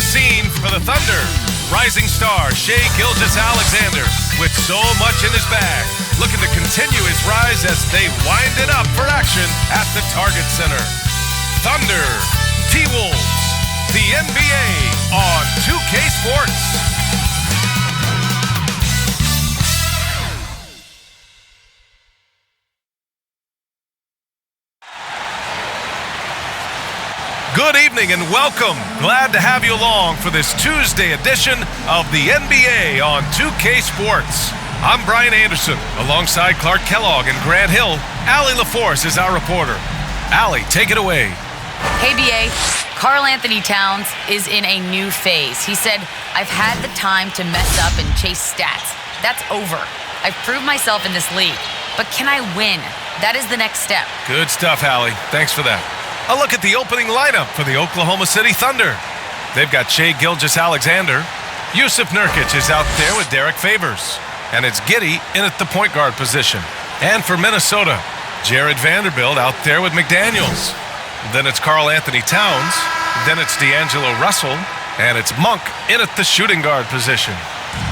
scene for the Thunder. Rising star Shai Gilgeous-Alexander, with so much in his bag, looking to continue his rise as they wind it up for action at the Target Center. Thunder T-Wolves, the NBA on 2K Sports. Good evening and welcome. Glad to have you along for this Tuesday edition of the NBA on 2K Sports. I'm Brian Anderson, alongside Clark Kellogg and Grant Hill. Allie LaForce is our reporter. Allie, take it away. Hey, BA. Karl Anthony Towns is in a new phase. He said, I've had the time to mess up and chase stats. That's over. I've proved myself in this league. But can I win? That is the next step. Good stuff, Allie. Thanks for that. A look at the opening lineup for the Oklahoma City Thunder. They've got Shai Gilgeous-Alexander. Yusuf Nurkic is out there with Derek Favors. And it's Giddey in at the point guard position. And for Minnesota, Jared Vanderbilt out there with McDaniels. Then it's Karl Anthony Towns. Then it's D'Angelo Russell. And it's Monk in at the shooting guard position.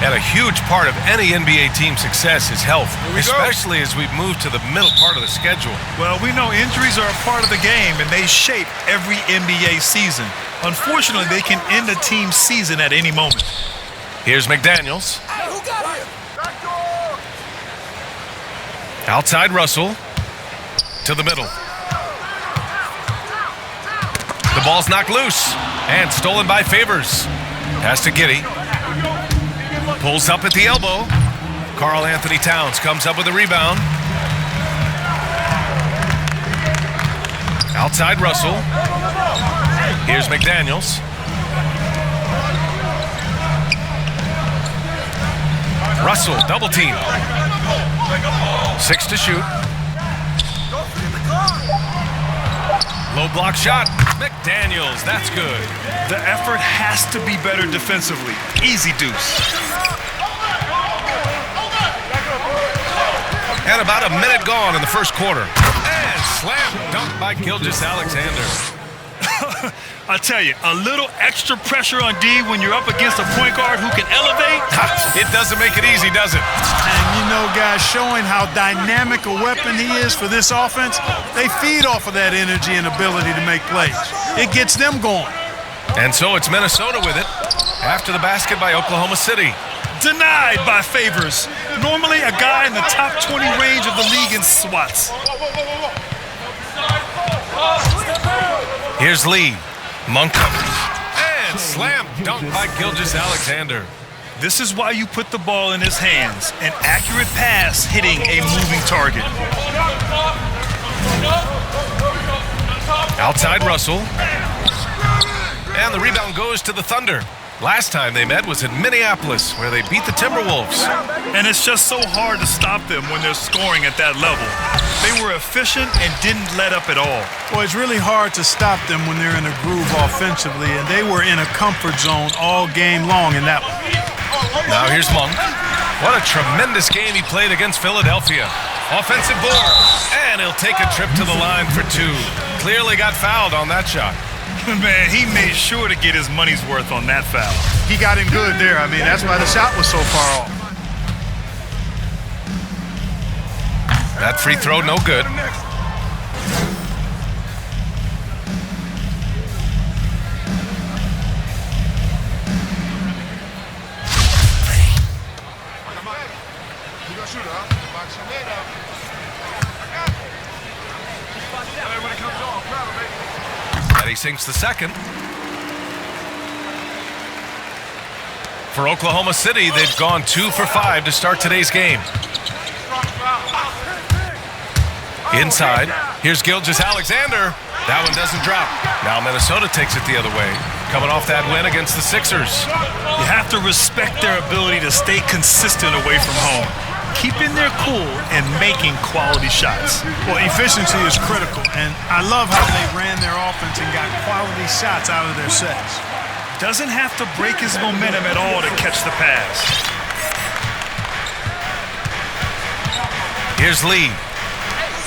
And a huge part of any NBA team's success is health, especially as we move to the middle part of the schedule. Well, we know injuries are a part of the game, and they shape every NBA season. Unfortunately, they can end a team's season at any moment. Here's McDaniels. Outside Russell. To the middle. The ball's knocked loose and stolen by Favors. Pass to Giddey. Pulls up at the elbow. Karl Anthony Towns comes up with a rebound. Outside Russell. Here's McDaniels. Russell, double team. 6 to shoot. Low block shot. McDaniels, that's good. The effort has to be better defensively. Easy deuce. And about a minute gone in the first quarter. And slam dunk by Gilgeous-Alexander. I tell you, a little extra pressure on D when you're up against a point guard who can elevate. It doesn't make it easy, does it? And you know, guys, showing how dynamic a weapon he is for this offense, they feed off of that energy and ability to make plays. It gets them going. And so it's Minnesota with it after the basket by Oklahoma City. Denied by Favors. Normally a guy in the top 20 range of the league in swats. Here's Lee. Monk covers. And slam dunk by Gilgeous-Alexander. This is why you put the ball in his hands. An accurate pass hitting a moving target. Outside Russell. And the rebound goes to the Thunder. Last time they met was in Minneapolis, where they beat the Timberwolves. And it's just so hard to stop them when they're scoring at that level. They were efficient and didn't let up at all. Well, it's really hard to stop them when they're in a groove offensively, and they were in a comfort zone all game long in that one. Now here's Monk. What a tremendous game he played against Philadelphia. Offensive board, and he'll take a trip to the line for 2. Clearly got fouled on that shot. Man, he made sure to get his money's worth on that foul. He got him good there. I mean, that's why the shot was so far off. That free throw, no good. And he sinks the second. For Oklahoma City, they've gone 2 for 5 to start today's game. Inside, here's Gilgeous-Alexander. That one doesn't drop. Now Minnesota takes it the other way, coming off that win against the Sixers. You have to respect their ability to stay consistent away from home, keeping their cool and making quality shots. Well, efficiency is critical, and I love how they ran their offense and got quality shots out of their sets. Doesn't have to break his momentum at all to catch the pass. Here's Lee.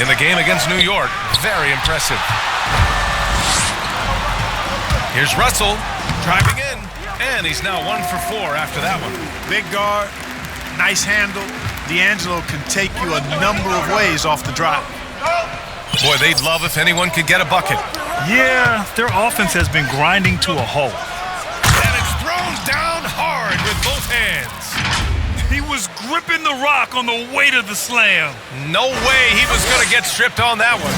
In the game against New York, very impressive. Here's Russell, driving in, And he's now 1 for 4 after that one. Big guard, nice handle. D'Angelo can take you a number of ways off the drive. Boy, they'd love if anyone could get a bucket. Yeah, their offense has been grinding to a halt. And it's thrown down hard with both hands. He was gripping the rock on the weight of the slam. No way he was going to get stripped on that one.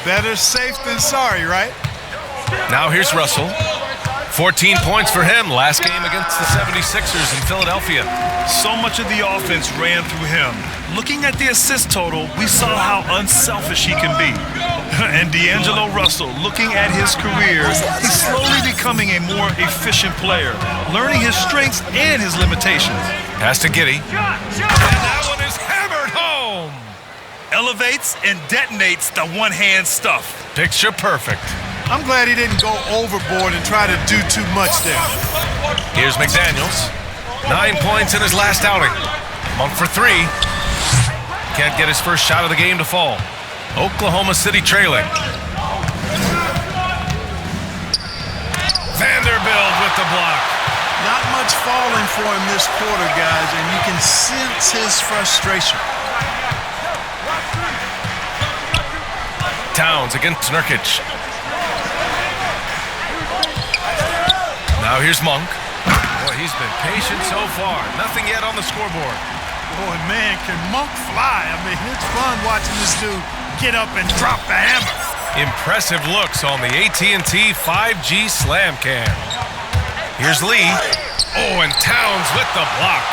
Better safe than sorry, right? Now here's Russell. 14 points for him last game against the 76ers in Philadelphia. So much of the offense ran through him. Looking at the assist total, we saw how unselfish he can be. And D'Angelo Russell, looking at his career, he's slowly becoming a more efficient player, learning his strengths and his limitations. Pass to Giddey. And that one is hammered home. Elevates and detonates the one-hand stuff. Picture perfect. I'm glad he didn't go overboard and try to do too much there. Here's McDaniels. 9 points in his last outing. Monk for 3. Can't get his first shot of the game to fall. Oklahoma City trailing. Vanderbilt with the block. Not much falling for him this quarter, guys, and you can sense his frustration. Towns against Nurkic. Now here's Monk. Boy, he's been patient so far. Nothing yet on the scoreboard. Boy, man, can Monk fly? I mean, it's fun watching this dude get up and drop the hammer. Impressive looks on the AT&T 5G Slam Cam. Here's Lee. Oh, and Towns with the block.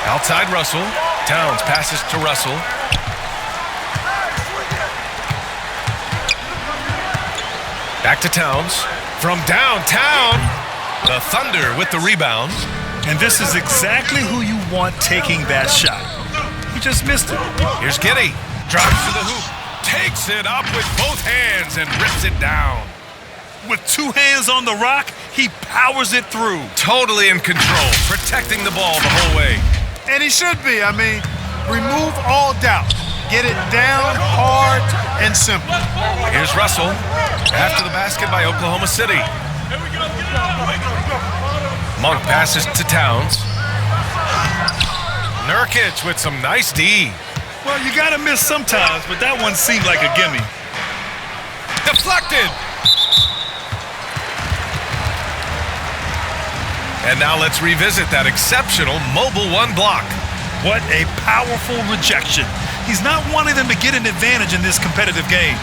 Outside Russell. Towns passes to Russell. Back to Towns. From downtown, the Thunder with the rebound. And this is exactly who you want taking that shot. He just missed it. Here's Giddey. Drops to the hoop. Takes it up with both hands and rips it down. With 2 hands on the rock, he powers it through. Totally in control, protecting the ball the whole way. And he should be. I mean, remove all doubt. Get it down hard and simple. Here's Russell. After the basket by Oklahoma City. Monk passes to Towns. Nurkic with some nice D. Well, you gotta miss sometimes, but that one seemed like a gimme. Deflected. And now let's revisit that exceptional Mobile One block. What a powerful rejection. He's not wanting them to get an advantage in this competitive game.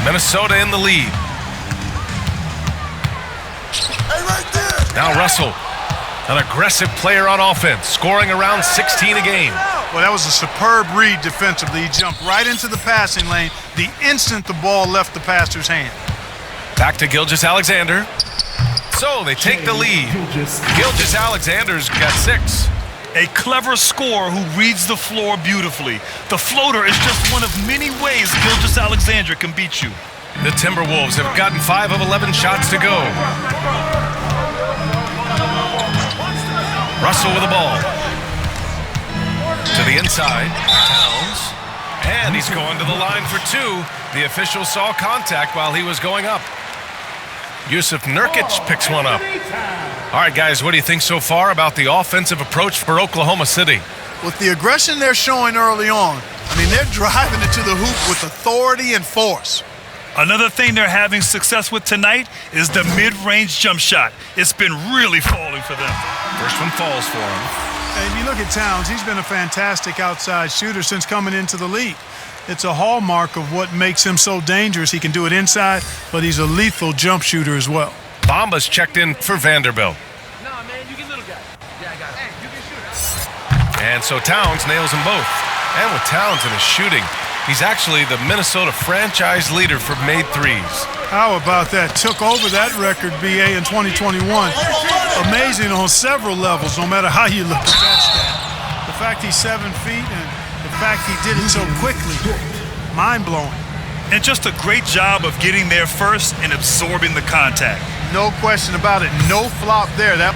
Minnesota in the lead. Hey, right there. Now Russell, an aggressive player on offense, scoring around 16 a game. Well, that was a superb read defensively. He jumped right into the passing lane the instant the ball left the passer's hand. Back to Gilgeous-Alexander. So they take the lead. Gilgeous-Alexander's got 6. A clever scorer who reads the floor beautifully. The floater is just one of many ways Gilgeous-Alexander can beat you. The Timberwolves have gotten 5 of 11 shots to go. Russell with the ball. To the inside. Towns. And he's going to the line for 2. The official saw contact while he was going up. Jusuf Nurkic picks one up. All right, guys, what do you think so far about the offensive approach for Oklahoma City? With the aggression they're showing early on, I mean, they're driving it to the hoop with authority and force. Another thing they're having success with tonight is the mid-range jump shot. It's been really falling for them. First one falls for him. And you look at Towns, he's been a fantastic outside shooter since coming into the league. It's a hallmark of what makes him so dangerous. He can do it inside, but he's a lethal jump shooter as well. Bomba's checked in for Vanderbilt. Nah, man, you get little guy. Yeah, I got it. Hey, you can shoot it. And so Towns nails them both. And with Towns in his shooting, he's actually the Minnesota franchise leader for made threes. How about that? Took over that record, BA, in 2021. Amazing on several levels, no matter how you look at that stat. The fact he's 7 feet and the fact he did it so quickly, mind-blowing. And just a great job of getting there first and absorbing the contact. No question about it. No flop there. That.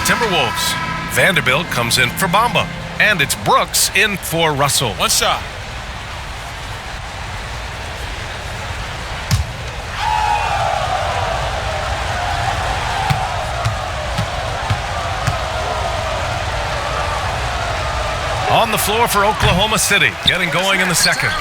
Timberwolves. Vanderbilt comes in for Bamba. And it's Brooks in for Russell. One shot. On the floor for Oklahoma City, getting going in the second.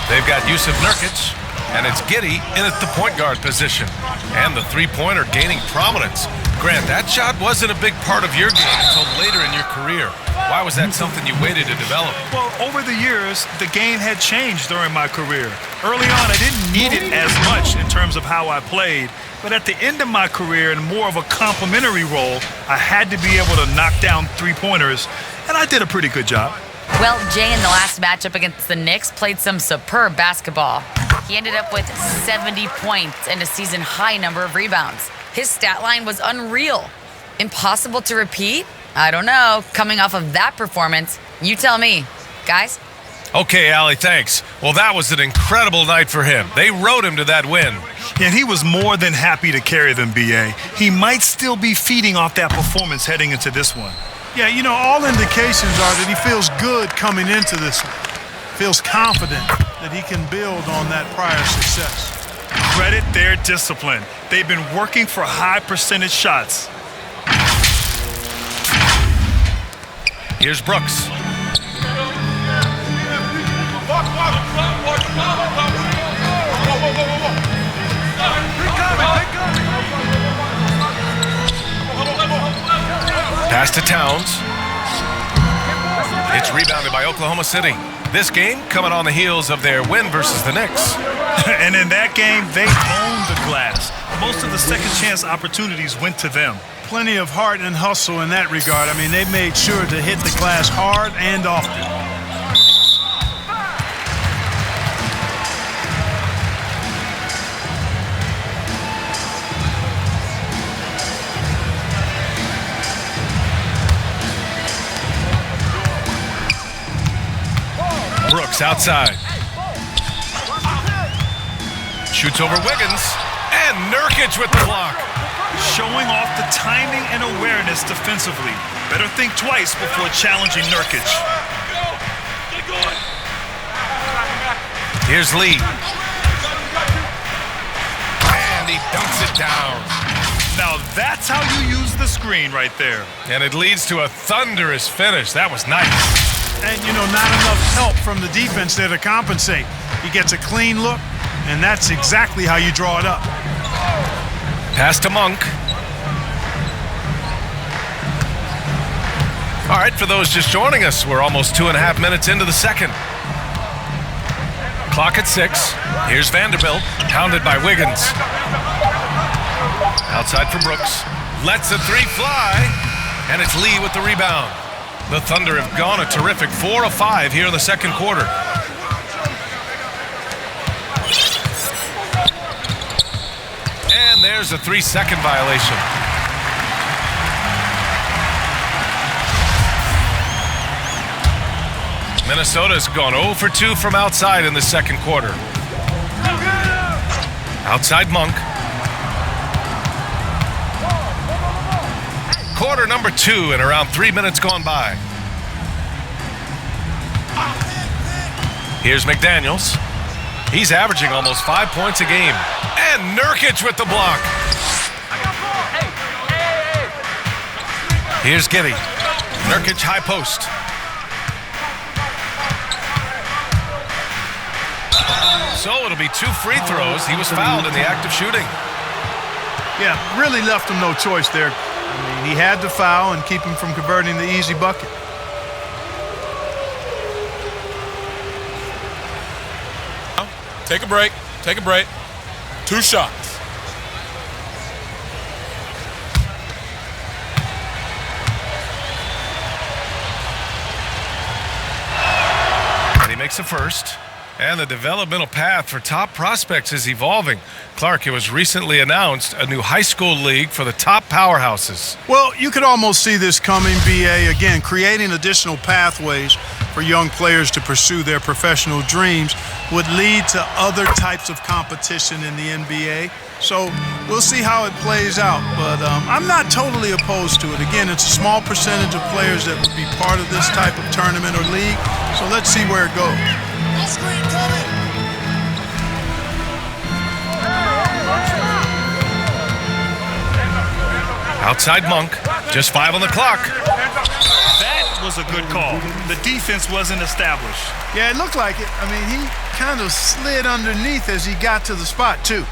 They've got Yusuf Nurkic, and it's Giddey in at the point guard position. And the three-pointer gaining prominence. Grant, that shot wasn't a big part of your game until later in your career. Why was that something you waited to develop? Well, over the years, the game had changed during my career. Early on, I didn't need it as much in terms of how I played. But at the end of my career, in more of a complimentary role, I had to be able to knock down three-pointers, and I did a pretty good job. Well, Jay in the last matchup against the Knicks played some superb basketball. He ended up with 70 points and a season-high number of rebounds. His stat line was unreal. Impossible to repeat? I don't know. Coming off of that performance, you tell me. Guys? Okay, Allie, thanks. Well, that was an incredible night for him. They rode him to that win. And he was more than happy to carry them, B.A. He might still be feeding off that performance heading into this one. Yeah, you know, all indications are that he feels good coming into this one. Feels confident that he can build on that prior success. Credit their discipline. They've been working for high percentage shots. Here's Brooks. Pass to Towns. It's rebounded by Oklahoma City. This game coming on the heels of their win versus the Knicks. And in that game, they owned the glass. Most of the second chance opportunities went to them. Plenty of heart and hustle in that regard. I mean, they made sure to hit the glass hard and often. Brooks outside. Shoots over Wiggins. And Nurkic with the block. Showing off the timing and awareness defensively. Better think twice before challenging Nurkic. Here's Lee. And he dunks it down. Now that's how you use the screen right there. And it leads to a thunderous finish. That was nice. And, you know, not enough help from the defense there to compensate. He gets a clean look, and that's exactly how you draw it up. Pass to Monk. All right, for those just joining us, we're almost 2.5 minutes into the second. Clock at 6. Here's Vanderbilt, pounded by Wiggins. Outside for Brooks. Lets a three fly, and it's Lee with the rebound. The Thunder have gone a terrific 4 of 5 here in the second quarter. And there's a 3-second violation. Minnesota's gone 0 for 2 from outside in the second quarter. Outside Monk. Quarter number 2 and around 3 minutes gone by. Here's McDaniels. He's averaging almost 5 points a game. And Nurkic with the block. Here's Giddey. Nurkic high post. So it'll be 2 free throws. He was fouled in the act of shooting. Yeah, really left him no choice there. I mean, he had to foul and keep him from converting the easy bucket. Take a break. Take a break. 2 shots. And he makes a first. And the developmental path for top prospects is evolving. Clark, it was recently announced a new high school league for the top powerhouses. Well, you could almost see this coming, BA, again, creating additional pathways for young players to pursue their professional dreams would lead to other types of competition in the NBA. So we'll see how it plays out, but I'm not totally opposed to it. Again, it's a small percentage of players that would be part of this type of tournament or league, so let's see where it goes. Outside Monk, just 5 on the clock. That was a good call. The defense wasn't established. Yeah, it looked like it. I mean, he kind of slid underneath as he got to the spot, too.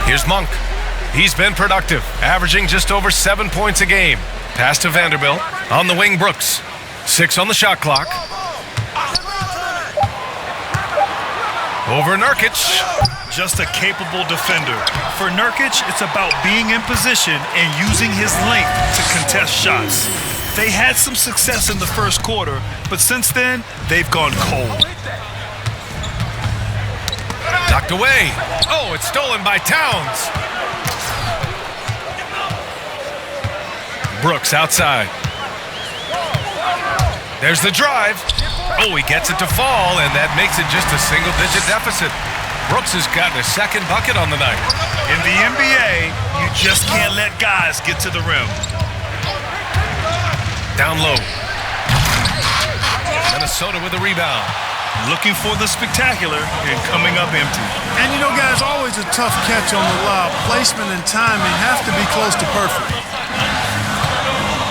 Here's Monk. He's been productive, averaging just over 7 points a game. Pass to Vanderbilt. On the wing, Brooks. 6 on the shot clock. Over Nurkic. Just a capable defender. For Nurkic, it's about being in position and using his length to contest shots. They had some success in the first quarter, but since then, they've gone cold. Knocked away. Oh, it's stolen by Towns. Brooks outside. There's the drive. Oh, he gets it to fall, and that makes it just a single-digit deficit. Brooks has gotten a second bucket on the night. In the NBA, you just can't let guys get to the rim. Down low. Minnesota with a rebound. Looking for the spectacular and coming up empty. And, you know, guys, always a tough catch on the lob. Placement and timing have to be close to perfect.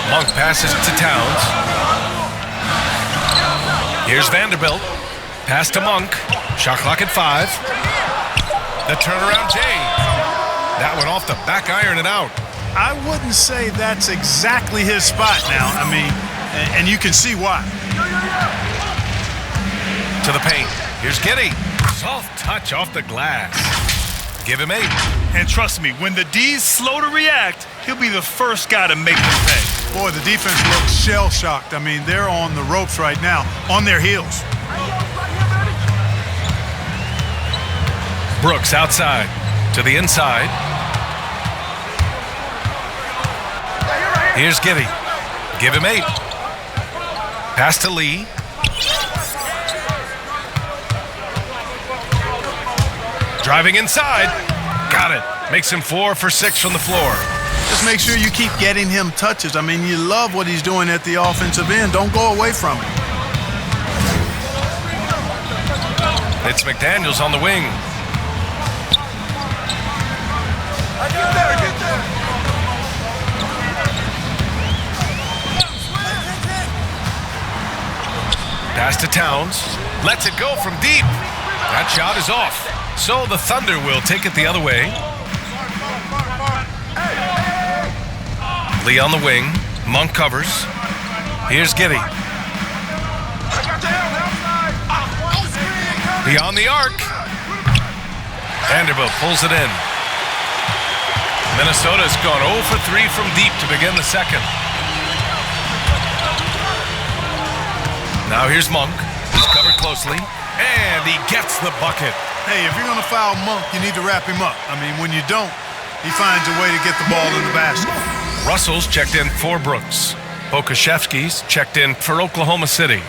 Monk passes it to Towns. Here's Vanderbilt. Pass to Monk. Shot clock at 5. The turnaround Jay. That went off the back iron and out. I wouldn't say that's exactly his spot now. I mean, and you can see why. To the paint. Here's Giddey. Soft touch off the glass. Give him 8. And trust me, when the D's slow to react, he'll be the first guy to make them pay. Boy, the defense looks shell-shocked. I mean, they're on the ropes right now, on their heels. Brooks outside. To the inside. Here's Giddey. Give him 8. Pass to Lee. Driving inside. Got it. Makes him 4 for 6 from the floor. Just make sure you keep getting him touches. I mean, you love what he's doing at the offensive end. Don't go away from him. It's McDaniels on the wing. Pass to Towns. Lets it go from deep. That shot is off. So the Thunder will take it the other way. Lee on the wing. Monk covers. Here's Giddey. Beyond the arc. Vanderbilt pulls it in. Minnesota's gone 0 for 3 from deep to begin the second. Now here's Monk. He's covered closely. And he gets the bucket. Hey, if you're going to foul Monk, you need to wrap him up. I mean, when you don't, he finds a way to get the ball in the basket. Russell's checked in for Brooks. Pokashevsky's checked in for Oklahoma City.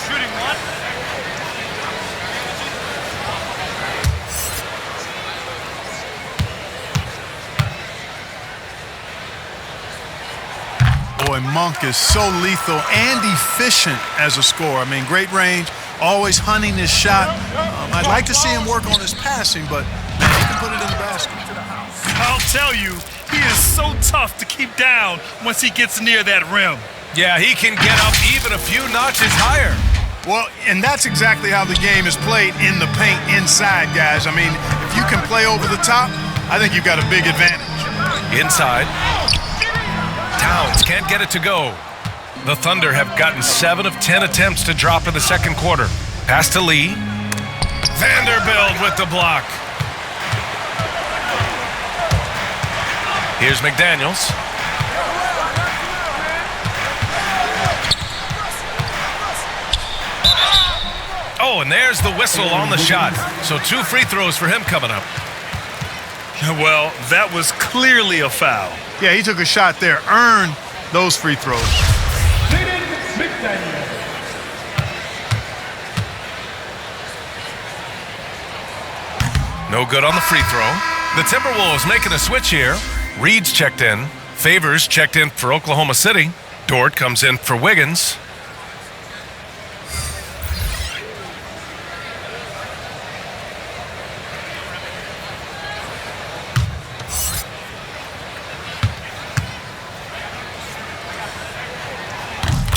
Shooting one. Boy, Monk is so lethal and efficient as a scorer. I mean, great range, always hunting his shot. I'd like to see him work on his passing, but man, he can put it in the basket. I'll tell you, he is so tough to keep down once he gets near that rim. Yeah, he can get up even a few notches higher. Well, and that's exactly how the game is played in the paint inside, guys. I mean, if you can play over the top, I think you've got a big advantage. Inside. Towns can't get it to go. The Thunder have gotten 7 of 10 attempts to drop in the second quarter. Pass to Lee. Vanderbilt with the block. Here's McDaniels. Oh, and there's the whistle on the shot. So 2 free throws for him coming up. Well, that was clearly a foul. Yeah, he took a shot there. Earned those free throws. No good on the free throw. The Timberwolves making a switch here. Reed's checked in. Favors checked in for Oklahoma City. Dort comes in for Wiggins.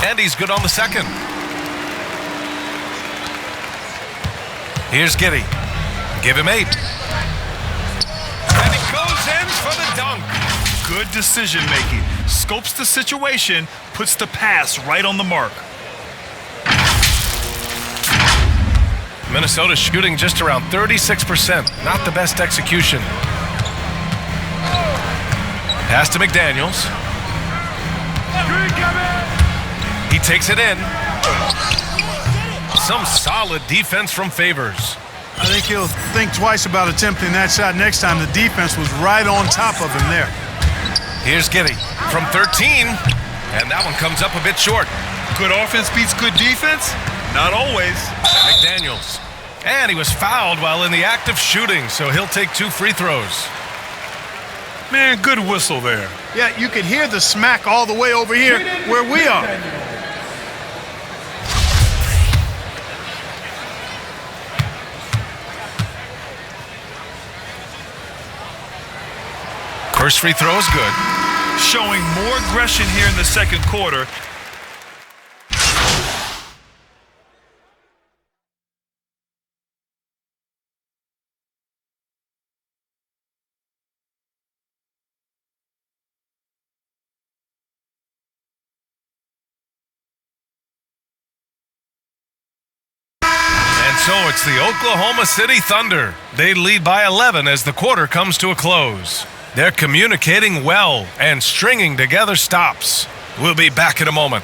And he's good on the second. Here's Giddey. Give him 8. And he goes in for the dunk. Good decision making. Scopes the situation, puts the pass right on the mark. Minnesota's shooting just around 36%. Not the best execution. Pass to McDaniels. He takes it in. Some solid defense from Favors. I think he'll think twice about attempting that shot next time. The defense was right on top of him there. Here's Giddey from 13, and that one comes up a bit short. Good offense beats good defense? Not always. McDaniels. And he was fouled while in the act of shooting, so he'll take 2 free throws. Man, good whistle there. Yeah, you could hear the smack all the way over here where we are. First free throw is good. Showing more aggression here in the second quarter. And so it's the Oklahoma City Thunder. They lead by 11 as the quarter comes to a close. They're communicating well and stringing together stops. We'll be back in a moment.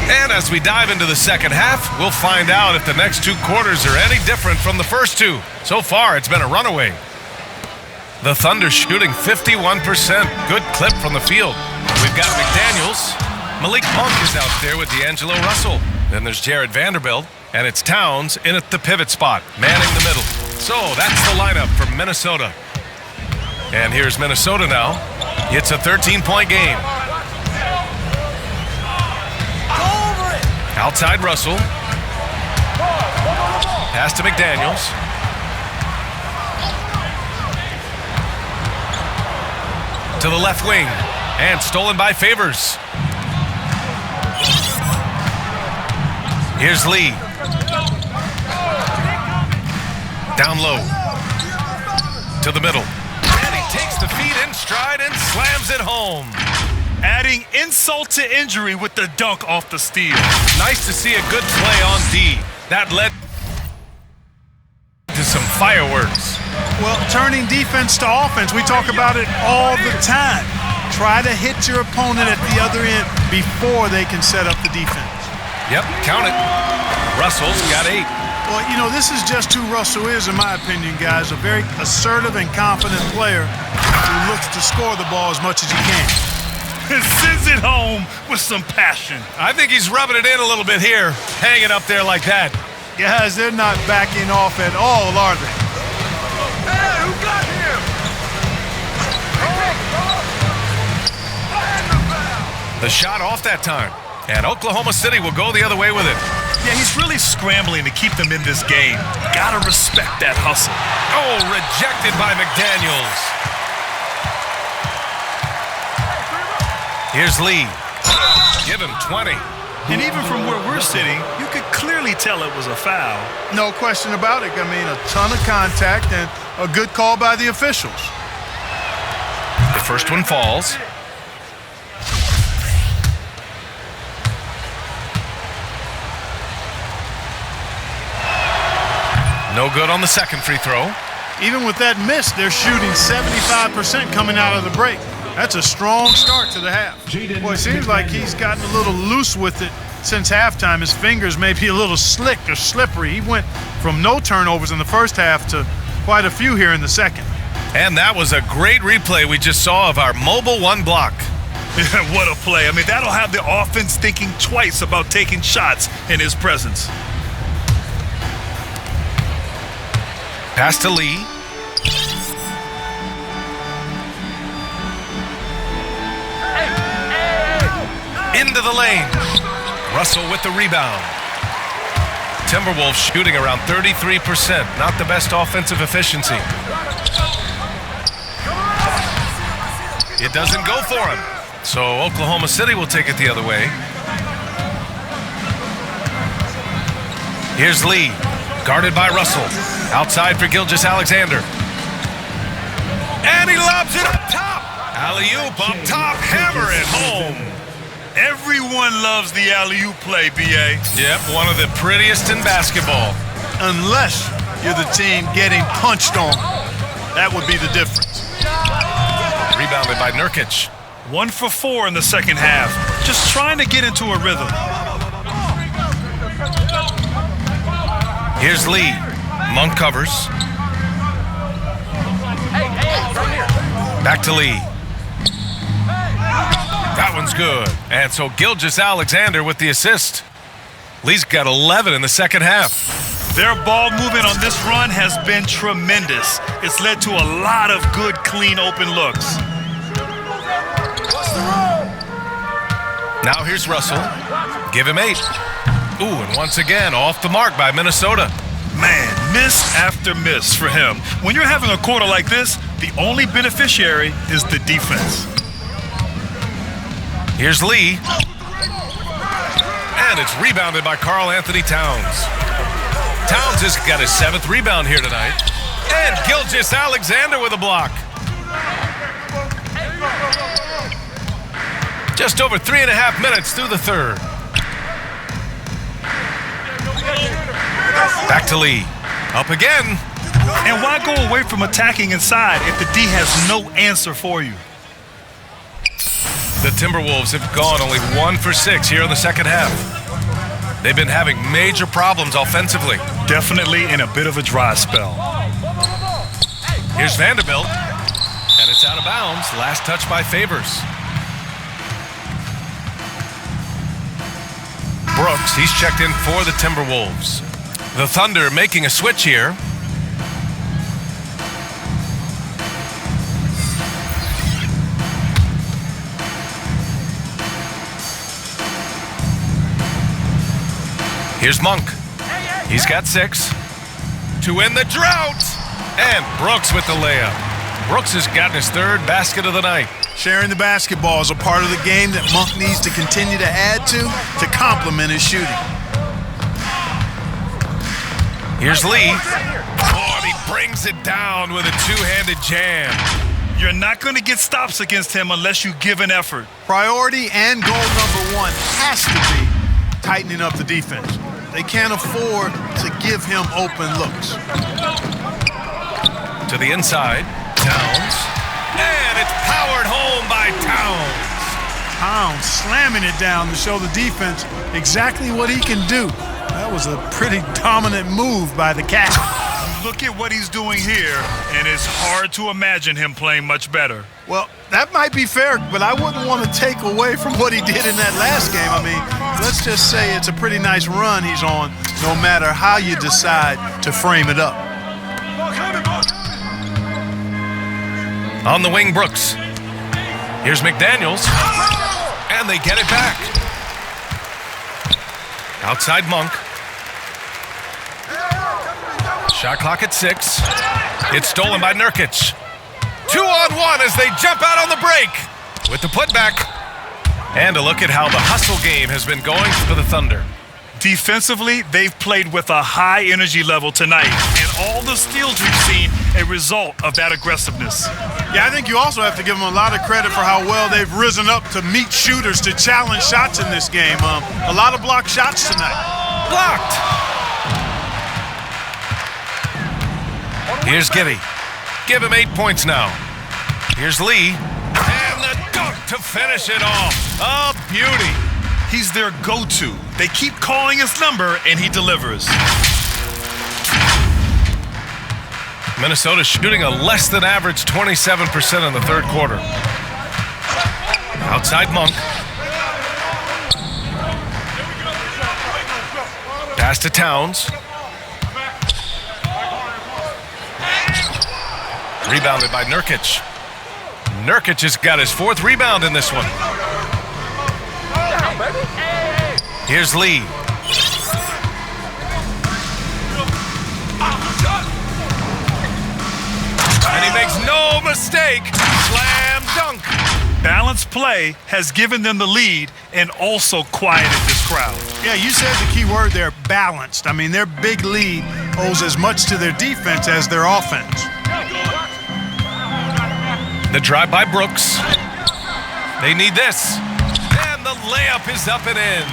And as we dive into the second half, we'll find out if the next 2 quarters are any different from the first 2. So far, it's been a runaway. The Thunder shooting 51%. Good clip from the field. We've got McDaniels. Malik Monk is out there with D'Angelo Russell. Then there's Jared Vanderbilt. And it's Towns in at the pivot spot, manning the middle. So that's the lineup for Minnesota. And here's Minnesota now. It's a 13-point game. Outside Russell. Pass to McDaniels. To the left wing. And stolen by Favors. Here's Lee. Down low. To the middle. And he takes the feet in stride and slams it home. Adding insult to injury with the dunk off the steal. Nice to see a good play on D. That led to some fireworks. Well, turning defense to offense, we talk about it all the time. Try to hit your opponent at the other end before they can set up the defense. Yep, count it. Russell's got 8. Well, you know, this is just who Russell is, in my opinion, guys. A very assertive and confident player who looks to score the ball as much as he can. Sends it home with some passion. I think he's rubbing it in a little bit here, hanging up there like that. Guys, they're not backing off at all, are they? Hey, who got him? The shot off that time. And Oklahoma City will go the other way with it. Yeah, he's really scrambling to keep them in this game. Gotta respect that hustle. Oh, rejected by McDaniels. Here's Lee. Give him 20. And even from where we're sitting, you could clearly tell it was a foul. No question about it. I mean, a ton of contact and a good call by the officials. The first one falls. No good on the second free throw. Even with that miss, they're shooting 75% coming out of the break. That's a strong start to the half. Boy, it seems like he's gotten a little loose with it since halftime. His fingers may be a little slick or slippery. He went from no turnovers in the first half to quite a few here in the second. And that was a great replay we just saw of our mobile one block. What a play. I mean, that'll have the offense thinking twice about taking shots in his presence. Pass to Lee. Into the lane. Russell with the rebound. Timberwolves shooting around 33%. Not the best offensive efficiency. It doesn't go for him. So Oklahoma City will take it the other way. Here's Lee. Guarded by Russell. Outside for Gilgeous-Alexander. And he lobs it up top. Alley-oop up top. Hammer it home. Everyone loves the alley-oop play, B.A. Yep, one of the prettiest in basketball. Unless you're the team getting punched on. That would be the difference. Rebounded by Nurkic. 1 for 4 in the second half. Just trying to get into a rhythm. Here's Lee. Monk covers. Back to Lee. That one's good. And so Gilgeous-Alexander with the assist. Lee's got 11 in the second half. Their ball movement on this run has been tremendous. It's led to a lot of good, clean, open looks. Now here's Russell. Give him 8. Ooh, and once again, off the mark by Minnesota. Man, miss after miss for him. When you're having a quarter like this, the only beneficiary is the defense. Here's Lee. And it's rebounded by Karl-Anthony Towns. Towns has got his 7th rebound here tonight. And Gilgeous-Alexander with a block. Just over 3.5 minutes through the third. Back to Lee. Up again. And why go away from attacking inside if the D has no answer for you? The Timberwolves have gone only 1 for 6 here in the second half. They've been having major problems offensively. Definitely in a bit of a dry spell. Here's Vanderbilt. And it's out of bounds. Last touch by Favors. Brooks, he's checked in for the Timberwolves. The Thunder making a switch here. Here's Monk. He's got 6 to win the drought. And Brooks with the layup. Brooks has gotten his 3rd basket of the night. Sharing the basketball is a part of the game that Monk needs to continue to add to complement his shooting. Here's Lee. Oh, and he brings it down with a 2-handed jam. You're not going to get stops against him unless you give an effort. Priority and goal number 1 has to be tightening up the defense. They can't afford to give him open looks. To the inside, Towns. And it's powered home by Towns. Towns slamming it down to show the defense exactly what he can do. That was a pretty dominant move by the Cat. Look at what he's doing here, and it's hard to imagine him playing much better. Well, that might be fair, but I wouldn't want to take away from what he did in that last game. I mean, let's just say it's a pretty nice run he's on, no matter how you decide to frame it up. On the wing, Brooks. Here's McDaniels. And they get it back. Outside Monk. Shot clock at 6. It's stolen by Nurkic. 2-on-1 as they jump out on the break. With the putback. And a look at how the hustle game has been going for the Thunder. Defensively, they've played with a high energy level tonight, and all the steals we've seen a result of that aggressiveness. Yeah, I think you also have to give them a lot of credit for how well they've risen up to meet shooters, to challenge shots in this game. A lot of blocked shots tonight. Blocked. Here's Giddy. Give him 8 points now. Here's Lee. And the dunk to finish it off. A beauty. He's their go-to. They keep calling his number, and he delivers. Minnesota shooting a less than average 27% in the third quarter. Outside Monk. Pass to Towns. Rebounded by Nurkic. Nurkic has got his 4th rebound in this one. Here's Lee. And he makes no mistake. Slam dunk. Balanced play has given them the lead and also quieted this crowd. Yeah, you said the key word there, balanced. I mean, their big lead owes as much to their defense as their offense. The drive by Brooks. They need this. And the layup is up and in.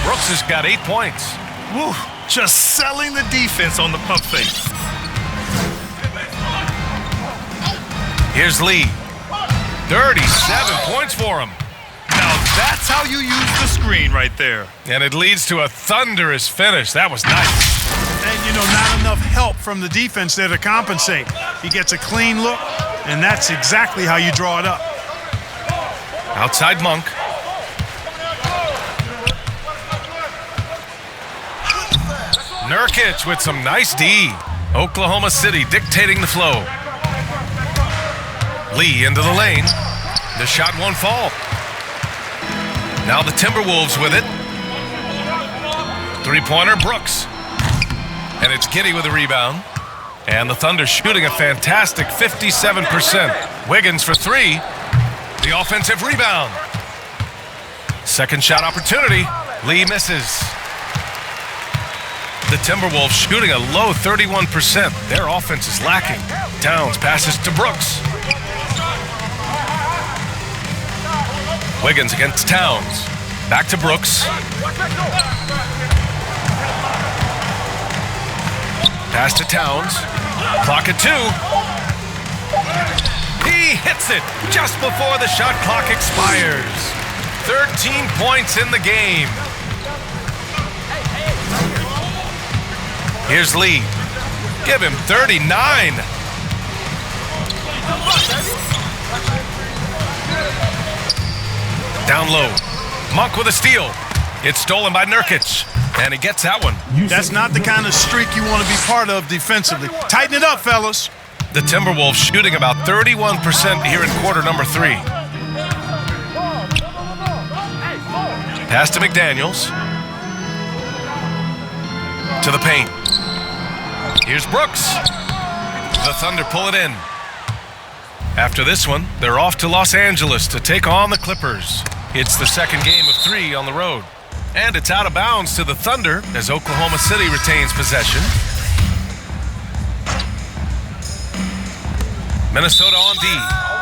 Brooks has got 8 points. Woo, just selling the defense on the pump fake. Here's Lee. 37 points for him. Now that's how you use the screen right there. And it leads to a thunderous finish. That was nice. And, not enough help from the defense there to compensate. He gets a clean look, and that's exactly how you draw it up. Outside Monk. Nurkic with some nice D. Oklahoma City dictating the flow. Lee into the lane. The shot won't fall. Now the Timberwolves with it. 3-pointer, Brooks. And it's Giddy with the rebound. And the Thunder shooting a fantastic 57%. Wiggins for 3. The offensive rebound. Second shot opportunity. Lee misses. The Timberwolves shooting a low 31%. Their offense is lacking. Towns passes to Brooks. Wiggins against Towns. Back to Brooks. Pass to Towns. Clock at 2. He hits it just before the shot clock expires. 13 points in the game. Here's Lee. Give him 39. Down low. Monk with a steal. It's stolen by Nurkic. And he gets that one. That's not the kind of streak you want to be part of defensively. Tighten it up, fellas. The Timberwolves shooting about 31% here in quarter number 3. Pass to McDaniels. To the paint. Here's Brooks. The Thunder pull it in. After this one, they're off to Los Angeles to take on the Clippers. It's the second game of 3 on the road. And it's out of bounds to the Thunder as Oklahoma City retains possession. Minnesota on D.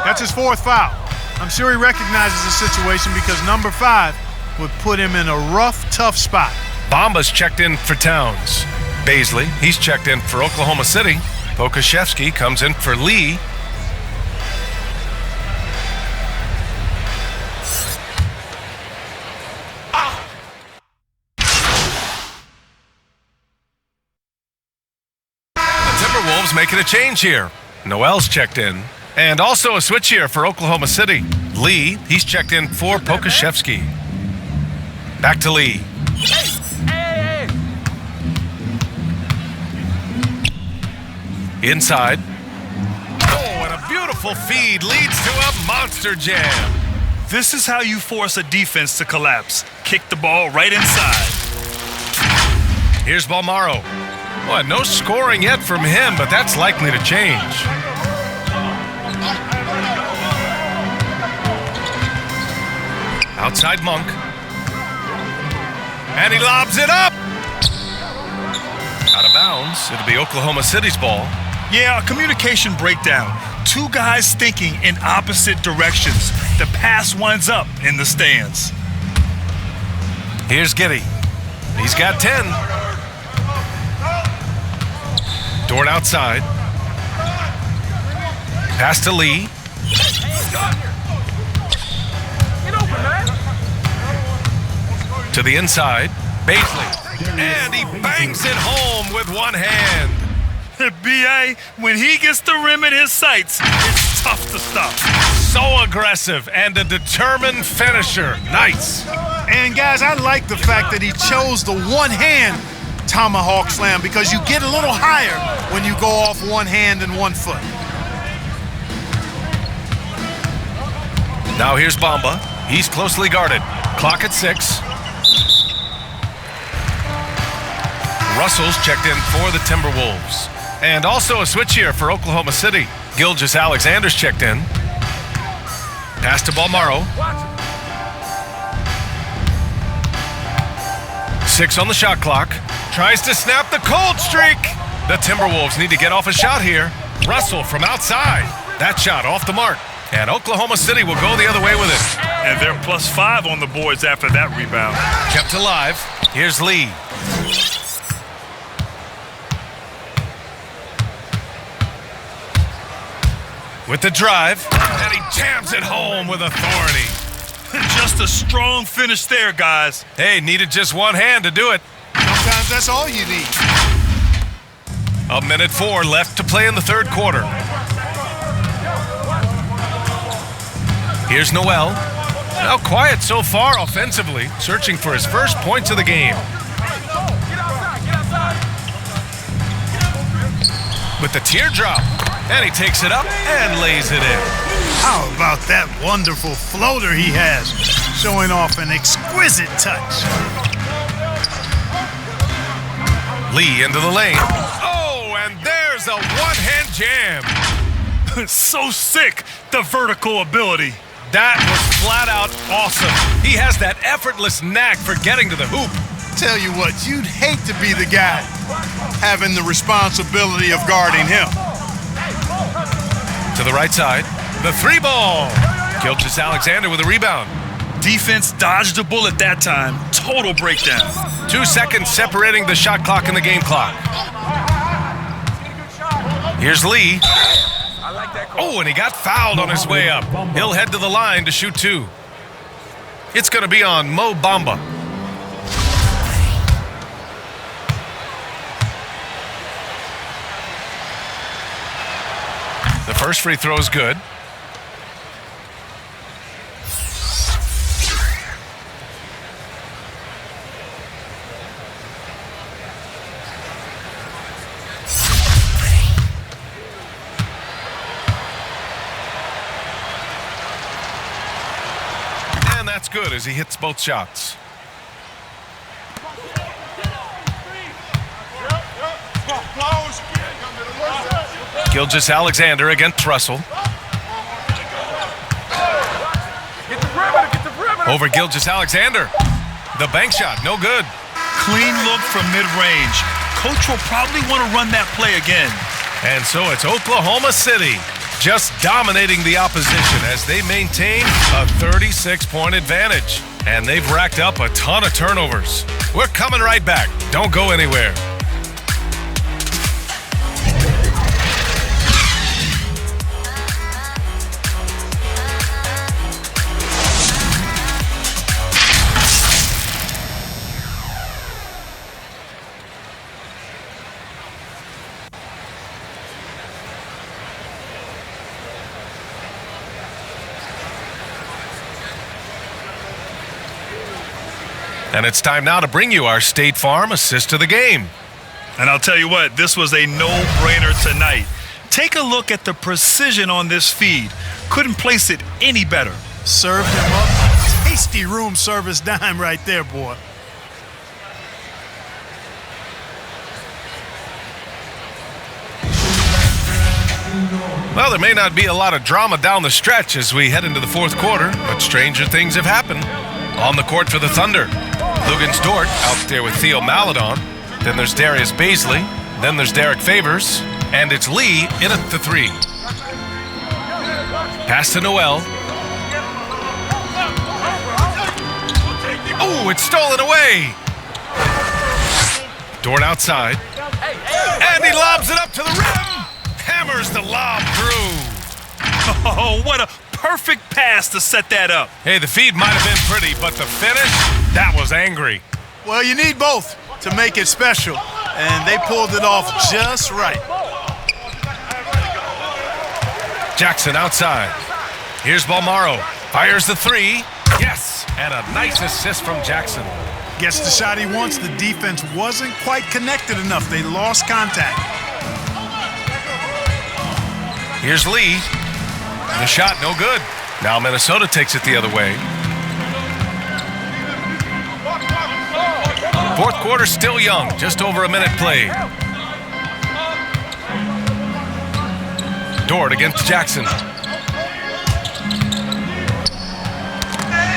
That's his 4th foul. I'm sure he recognizes the situation because number 5 would put him in a rough, tough spot. Bamba's checked in for Towns. Baisley, he's checked in for Oklahoma City. Pokashevsky comes in for Lee. The Timberwolves making a change here. Noel's checked in. And also a switch here for Oklahoma City. Lee, he's checked in for Pokashevsky. Back to Lee. Inside. Oh, and a beautiful feed leads to a monster jam. This is how you force a defense to collapse. Kick the ball right inside. Here's Balmaro. Well, no scoring yet from him, but that's likely to change. Outside Monk. And he lobs it up. Out of bounds. It'll be Oklahoma City's ball. Yeah, a communication breakdown. Two guys thinking in opposite directions. The pass winds up in the stands. Here's Giddey. He's got 10. Dort outside. Pass to Lee. To the inside. Baisley. And he bangs it home with one hand. B.A., when he gets the rim in his sights, it's tough to stop. So aggressive and a determined finisher. Nice. And guys, I like the fact that he chose the one-hand tomahawk slam because you get a little higher when you go off one hand and one foot. Now here's Bamba. He's closely guarded. Clock at 6. Russell's checked in for the Timberwolves. And also a switch here for Oklahoma City. Gilgeous-Alexander's checked in. Pass to Balmaro. 6 on the shot clock. Tries to snap the cold streak. The Timberwolves need to get off a shot here. Russell from outside. That shot off the mark. And Oklahoma City will go the other way with it. And they're +5 on the boards after that rebound. Kept alive. Here's Lee. With the drive, and he jams it home with authority. Just a strong finish there, guys. Hey, needed just one hand to do it. Sometimes that's all you need. 1:04 left to play in the third quarter. Here's Noel. Now quiet so far offensively, searching for his first points of the game. With the teardrop. And he takes it up and lays it in. How about that wonderful floater he has, showing off an exquisite touch. Lee into the lane. Oh, and there's a one-hand jam. So sick, the vertical ability. That was flat out awesome. He has that effortless knack for getting to the hoop. Tell you what, you'd hate to be the guy having the responsibility of guarding him. To the right side, the 3 ball. Gilgeous-Alexander with a rebound. Defense dodged a bullet that time. Total breakdown. 2 seconds separating the shot clock and the game clock. Here's Lee. Oh, and he got fouled on his way up. He'll head to the line to shoot 2. It's going to be on Mo Bamba. The first free throw is good. And that's good as he hits both shots. Gilgeous-Alexander against Russell. Over Gilgeous-Alexander. The bank shot, no good. Clean look from mid-range. Coach will probably want to run that play again. And so it's Oklahoma City just dominating the opposition as they maintain a 36-point advantage. And they've racked up a ton of turnovers. We're coming right back. Don't go anywhere. And it's time now to bring you our State Farm assist of the game. And I'll tell you what, this was a no-brainer tonight. Take a look at the precision on this feed. Couldn't place it any better. Served him up. Tasty room service dime right there, boy. Well, there may not be a lot of drama down the stretch as we head into the fourth quarter, but stranger things have happened. On the court for the Thunder, Lugens Dort out there with Theo Maledon. Then there's Darius Baisley. Then there's Derek Favors. And it's Lee in at the 3. Pass to Noel. Oh, it's stolen away. Dort outside. And he lobs it up to the rim. Hammers the lob through. Oh, what a perfect pass to set that up. Hey, the feed might have been pretty, but the finish, that was angry. Well, you need both to make it special, and they pulled it off just right. Jackson outside. Here's Balmaro. Fires the 3. Yes, and a nice assist from Jackson. Gets the shot he wants. The defense wasn't quite connected enough. They lost contact. Here's Lee. The shot, no good. Now Minnesota takes it the other way. Fourth quarter still young, just over a minute played. Dort against Jackson.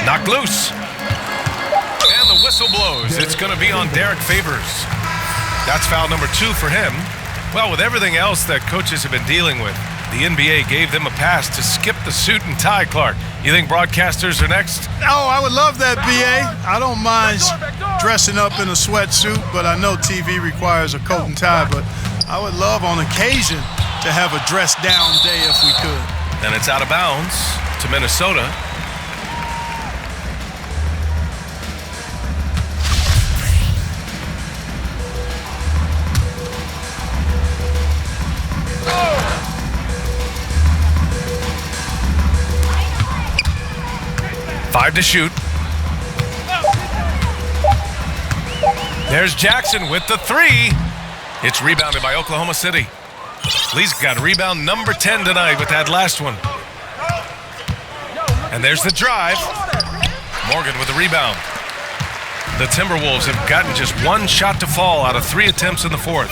Knocked loose. And the whistle blows. It's going to be on Derek Favors. That's foul number 2 for him. Well, with everything else that coaches have been dealing with, the NBA gave them a pass to skip the suit and tie, Clark. You think broadcasters are next? Oh, I would love that, B.A. I don't mind dressing up in a sweatsuit, but I know TV requires a coat and tie, but I would love on occasion to have a dress-down day if we could. And it's out of bounds to Minnesota. Five to shoot. There's Jackson with the 3. It's rebounded by Oklahoma City. Lee's got rebound number 10 tonight with that last one. And there's the drive. Morgan with the rebound. The Timberwolves have gotten just one shot to fall out of 3 attempts in the fourth.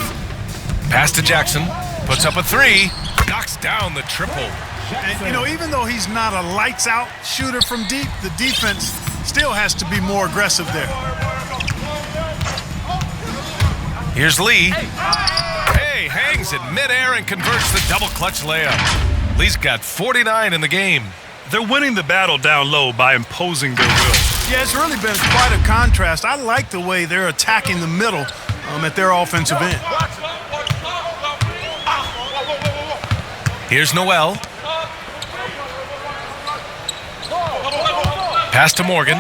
Pass to Jackson. Puts up a 3. Knocks down the triple. And, you know, even though he's not a lights-out shooter from deep, the defense still has to be more aggressive there. Here's Lee. Hey, hangs in midair and converts the double clutch layup. Lee's got 49 in the game. They're winning the battle down low by imposing their will. Yeah, it's really been quite a contrast. I like the way they're attacking the middle at their offensive end. Here's Noel. Pass to Morgan.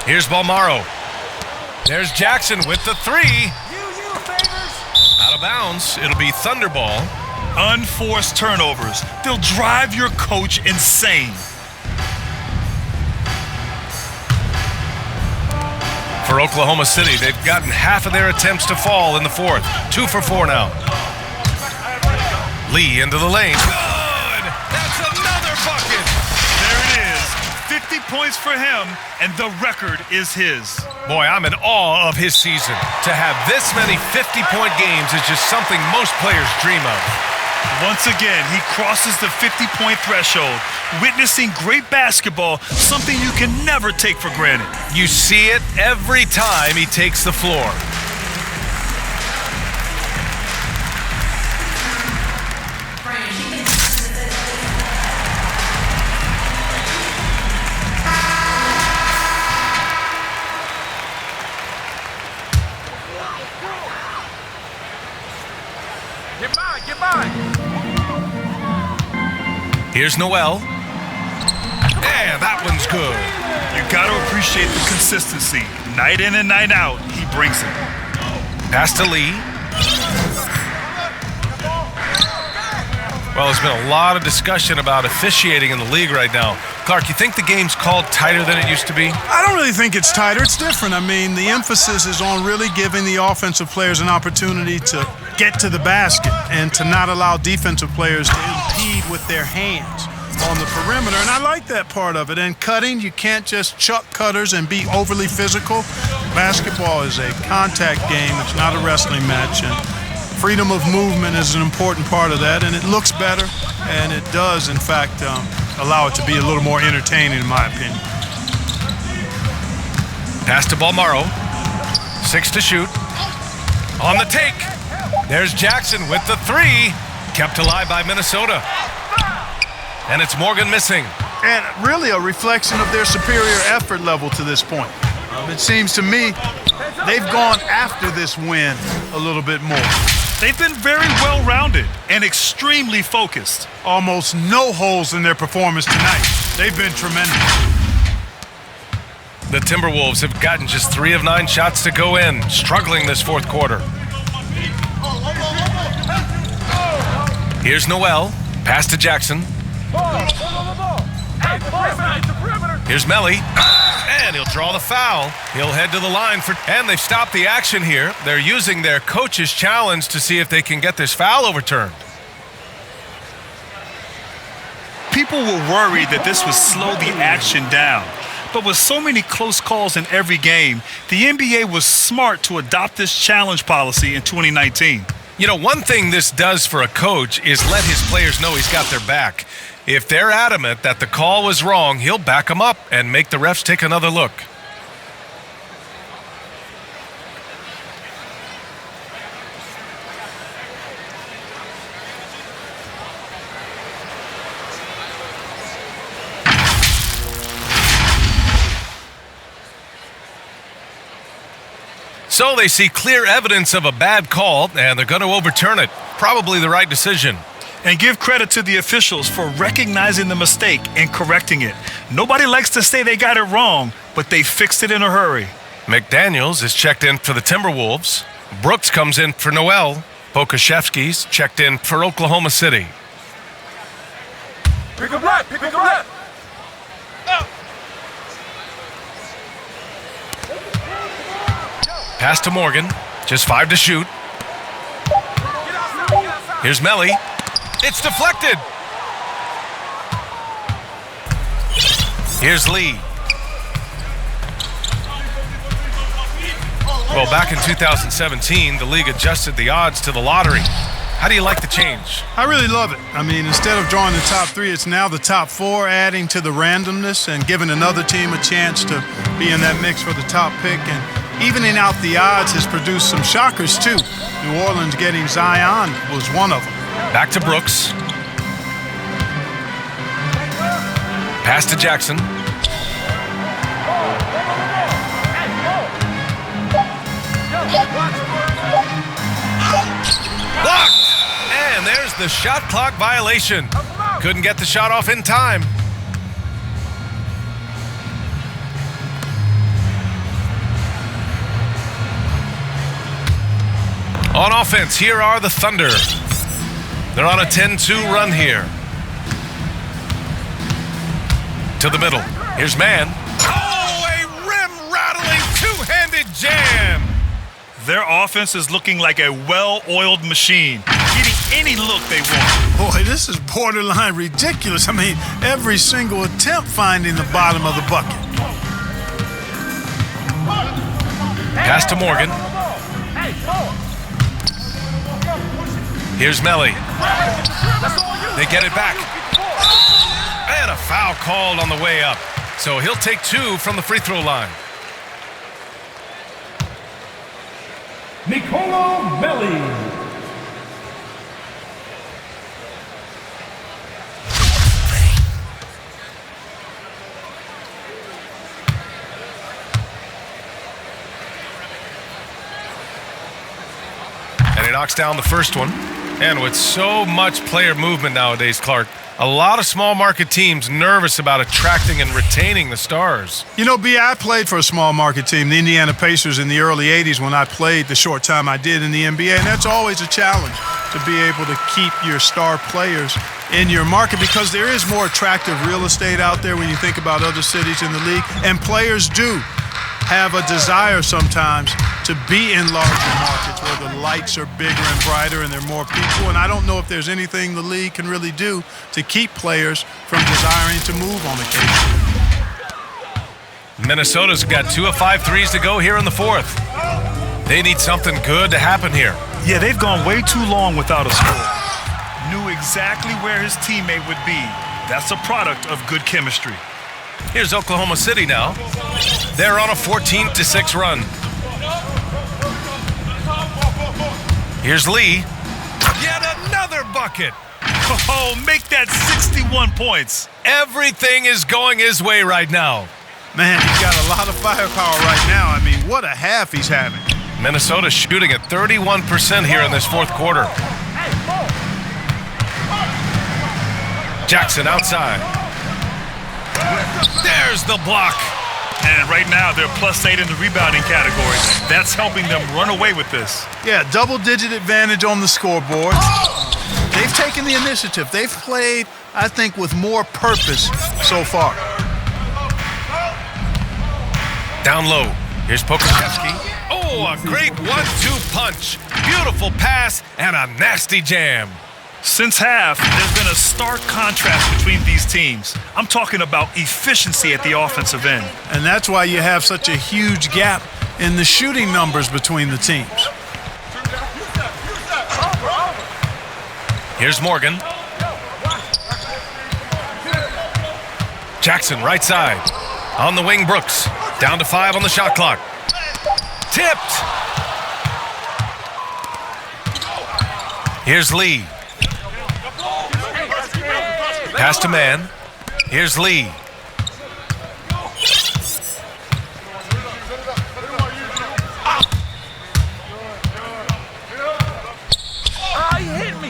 Here's Balmaro. There's Jackson with the 3. Out of bounds. It'll be Thunder ball. Unforced turnovers. They'll drive your coach insane. For Oklahoma City, they've gotten half of their attempts to fall in the fourth. 2 for 4 now. Lee into the lane. Good! That's another bucket! There it is. 50 points for him, and the record is his. Boy, I'm in awe of his season. To have this many 50-point games is just something most players dream of. Once again, he crosses the 50-point threshold, witnessing great basketball, something you can never take for granted. You see it every time he takes the floor. Get mine. Here's Noel. And that one's good. You got to appreciate the consistency. Night in and night out, he brings it. Pass to Lee. Well, there's been a lot of discussion about officiating in the league right now. Clark, you think the game's called tighter than it used to be? I don't really think it's tighter. It's different. I mean, the emphasis is on really giving the offensive players an opportunity to get to the basket and to not allow defensive players to impede with their hands on the perimeter. And I like that part of it. And cutting, you can't just chuck cutters and be overly physical. Basketball is a contact game. It's not a wrestling match. And freedom of movement is an important part of that. And it looks better. And it does, in fact, allow it to be a little more entertaining, in my opinion. Pass to Balmaro. 6 to shoot. On the take. There's Jackson with the 3. Kept alive by Minnesota. And it's Morgan missing. And really a reflection of their superior effort level to this point. It seems to me they've gone after this win a little bit more. They've been very well-rounded and extremely focused. Almost no holes in their performance tonight. They've been tremendous. The Timberwolves have gotten just 3 of 9 shots to go in, struggling this fourth quarter. Here's Noel. Pass to Jackson. Here's Melly. And he'll draw the foul. He'll head to the line and they've stopped the action here. They're using their coach's challenge to see if they can get this foul overturned. People were worried that this would slow the action down. But with so many close calls in every game, the NBA was smart to adopt this challenge policy in 2019. You know, one thing this does for a coach is let his players know he's got their back. If they're adamant that the call was wrong, he'll back them up and make the refs take another look. So they see clear evidence of a bad call, and they're going to overturn it. Probably the right decision. And give credit to the officials for recognizing the mistake and correcting it. Nobody likes to say they got it wrong, but they fixed it in a hurry. McDaniels is checked in for the Timberwolves. Brooks comes in for Noel. Pokashevsky's checked in for Oklahoma City. Pick a right, pick a right. Pass to Morgan. Just 5 to shoot. Here's Melly. It's deflected. Here's Lee. Well, back in 2017, the league adjusted the odds to the lottery. How do you like the change? I really love it. I mean, instead of drawing the top 3, it's now the top 4, adding to the randomness and giving another team a chance to be in that mix for the top pick. And evening out the odds has produced some shockers, too. New Orleans getting Zion was one of them. Back to Brooks. Pass to Jackson. Blocked! And there's the shot clock violation. Couldn't get the shot off in time. On offense, here are the Thunder. They're on a 10-2 run here. To the middle. Here's Mann. Oh, a rim-rattling two-handed jam. Their offense is looking like a well-oiled machine, getting any look they want. Boy, this is borderline ridiculous. I mean, every single attempt finding the bottom of the bucket. Pass to Morgan. Here's Melly. They get it back. And a foul called on the way up. So he'll take 2 from the free throw line. Nicola Melli. And he knocks down the first one. And with so much player movement nowadays, Clark, a lot of small market teams nervous about attracting and retaining the stars. You know, B, I played for a small market team, the Indiana Pacers, in the early 80s when I played the short time I did in the NBA. And that's always a challenge to be able to keep your star players in your market because there is more attractive real estate out there when you think about other cities in the league. And players do have a desire sometimes to be in larger markets where the lights are bigger and brighter and there are more people. And I don't know if there's anything the league can really do to keep players from desiring to move on occasion. Minnesota's got 2 of 5 threes to go here in the fourth. They need something good to happen here. Yeah, they've gone way too long without a score. Knew exactly where his teammate would be. That's a product of good chemistry. Here's Oklahoma City now. They're on a 14-6 run. Here's Lee. Yet another bucket. Oh, make that 61 points. Everything is going his way right now. Man, he's got a lot of firepower right now. I mean, what a half he's having. Minnesota shooting at 31% here in this fourth quarter. Jackson outside. There's the block. And right now, they're +8 in the rebounding category. That's helping them run away with this. Yeah, double-digit advantage on the scoreboard. They've taken the initiative. They've played, I think, with more purpose so far. Down low. Here's Pokashevsky. Oh, a great 1-2 punch. Beautiful pass and a nasty jam. Since half, there's been a stark contrast between these teams. I'm talking about efficiency at the offensive end. And that's why you have such a huge gap in the shooting numbers between the teams. Here's Morgan. Jackson, right side. On the wing, Brooks. Down to 5 on the shot clock. Tipped. Here's Lee. Pass to man. Here's Lee.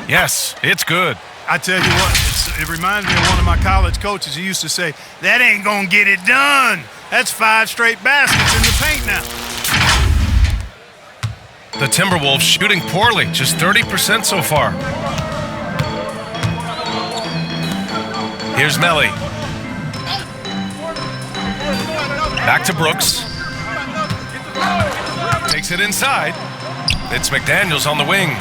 Yes, it's good. I tell you what, it reminds me of one of my college coaches. He used to say, that ain't gonna get it done. That's 5 straight baskets in the paint now. The Timberwolves shooting poorly, just 30% so far. Here's Melly. Back to Brooks. Takes it inside. It's McDaniels on the wing.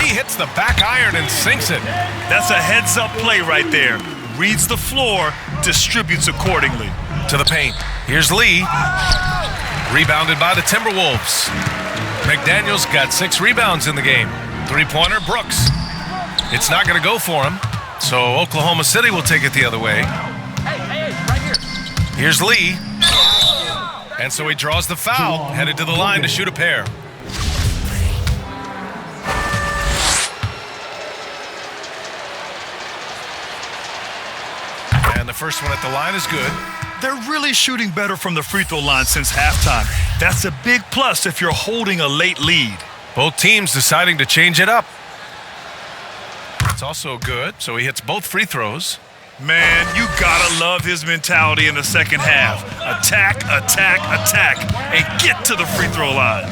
He hits the back iron and sinks it. That's a heads-up play right there. Reads the floor, distributes accordingly. To the paint. Here's Lee. Rebounded by the Timberwolves. McDaniels got 6 rebounds in the game. 3-pointer, Brooks. It's not going to go for him, so Oklahoma City will take it the other way. Here's Lee. And so he draws the foul, headed to the line to shoot a pair. And the first one at the line is good. They're really shooting better from the free throw line since halftime. That's a big plus if you're holding a late lead. Both teams deciding to change it up. It's also good, so he hits both free throws. Man, you gotta love his mentality in the second half. Attack, attack, attack, and get to the free throw line.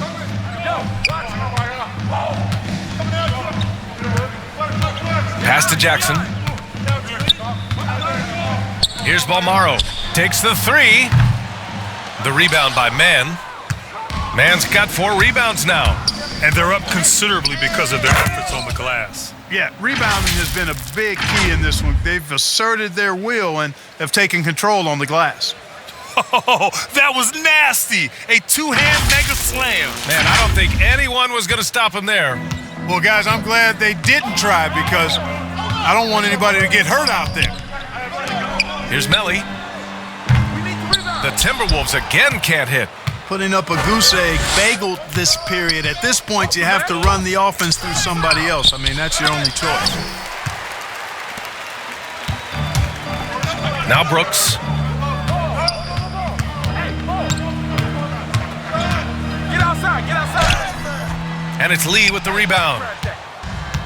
Pass to Jackson. Here's Balmaro. Takes the 3. The rebound by Mann. Mann's got 4 rebounds now. And they're up considerably because of their efforts on the glass. Yeah, rebounding has been a big key in this one. They've asserted their will and have taken control on the glass. Oh, that was nasty. A 2-hand mega slam. Man, I don't think anyone was going to stop him there. Well, guys, I'm glad they didn't try because I don't want anybody to get hurt out there. Here's Melly. The Timberwolves again can't hit. Putting up a goose egg bagel this period. At this point, you have to run the offense through somebody else. I mean, that's your only choice. Now Brooks. Get outside. And it's Lee with the rebound.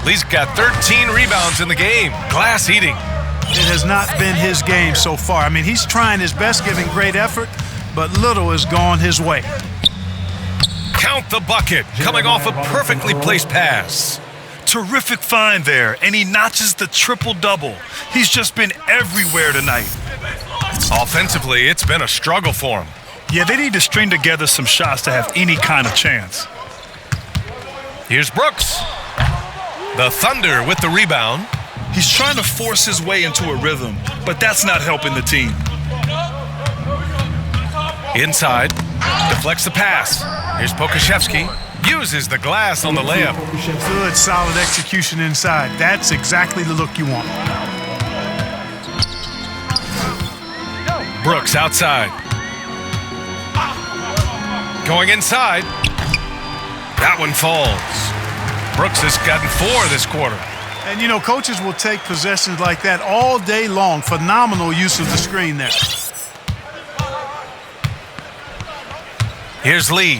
Lee's got 13 rebounds in the game. Glass eating. It has not been his game so far. I mean, he's trying his best, giving great effort, but little has gone his way. Count the bucket, coming off a perfectly placed pass. Terrific find there, and he notches the triple-double. He's just been everywhere tonight. Offensively, it's been a struggle for him. Yeah, they need to string together some shots to have any kind of chance. Here's Brooks. The Thunder with the rebound. He's trying to force his way into a rhythm, but that's not helping the team. Inside, deflects the pass. Here's Pokashevsky. Uses the glass on the layup. Good, solid execution inside. That's exactly the look you want. Brooks outside. Going inside. That one falls. Brooks has gotten 4 this quarter. And, you know, coaches will take possessions like that all day long. Phenomenal use of the screen there. Here's Lee.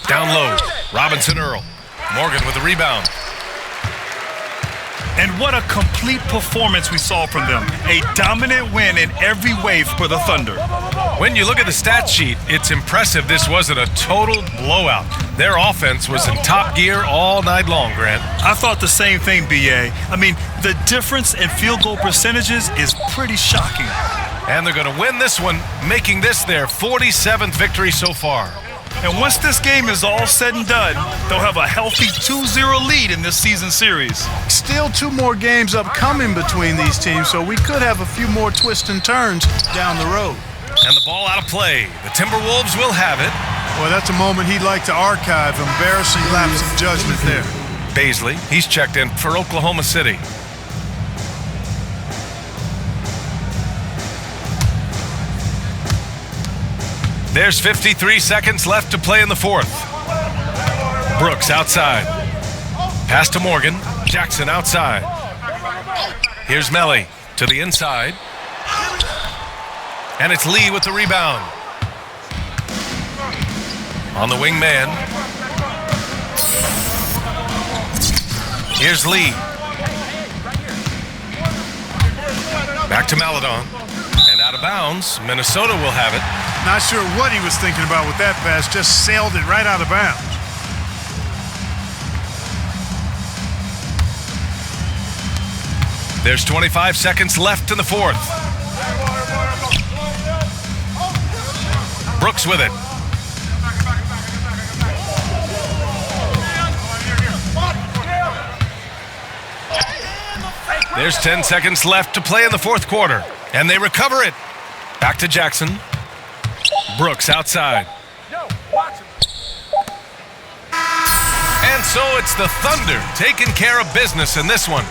Down low. Robinson Earl. Morgan with the rebound. And what a complete performance we saw from them. A dominant win in every way for the Thunder. When you look at the stat sheet, it's impressive this wasn't a total blowout. Their offense was in top gear all night long, Grant. I thought the same thing, B.A. I mean, the difference in field goal percentages is pretty shocking. And they're going to win this one, making this their 47th victory so far. And once this game is all said and done, they'll have a healthy 2-0 lead in this season series. Still 2 more games upcoming between these teams, so we could have a few more twists and turns down the road. And the ball out of play. The Timberwolves will have it. Well, that's a moment he'd like to archive. Embarrassing lapse of judgment there. Baisley, he's checked in for Oklahoma City. There's 53 seconds left to play in the 4th. Brooks outside. Pass to Morgan. Jackson outside. Here's Melly to the inside. And it's Lee with the rebound. On the wing man. Here's Lee. Back to Maladon. And out of bounds. Minnesota will have it. Not sure what he was thinking about with that pass. Just sailed it right out of bounds. There's 25 seconds left in the 4th. Brooks with it. There's 10 seconds left to play in the 4th quarter. And they recover it. Back to Jackson. Brooks outside. And so it's the Thunder taking care of business in this one.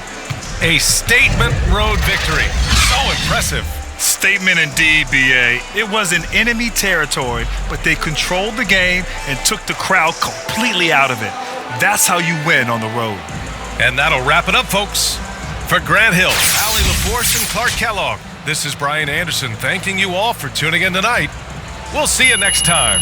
A statement road victory. So impressive. Statement indeed, B.A. It was in enemy territory, but they controlled the game and took the crowd completely out of it. That's how you win on the road. And that'll wrap it up, folks. For Grant Hill, Allie LaForce, and Clark Kellogg, this is Brian Anderson thanking you all for tuning in tonight. We'll see you next time.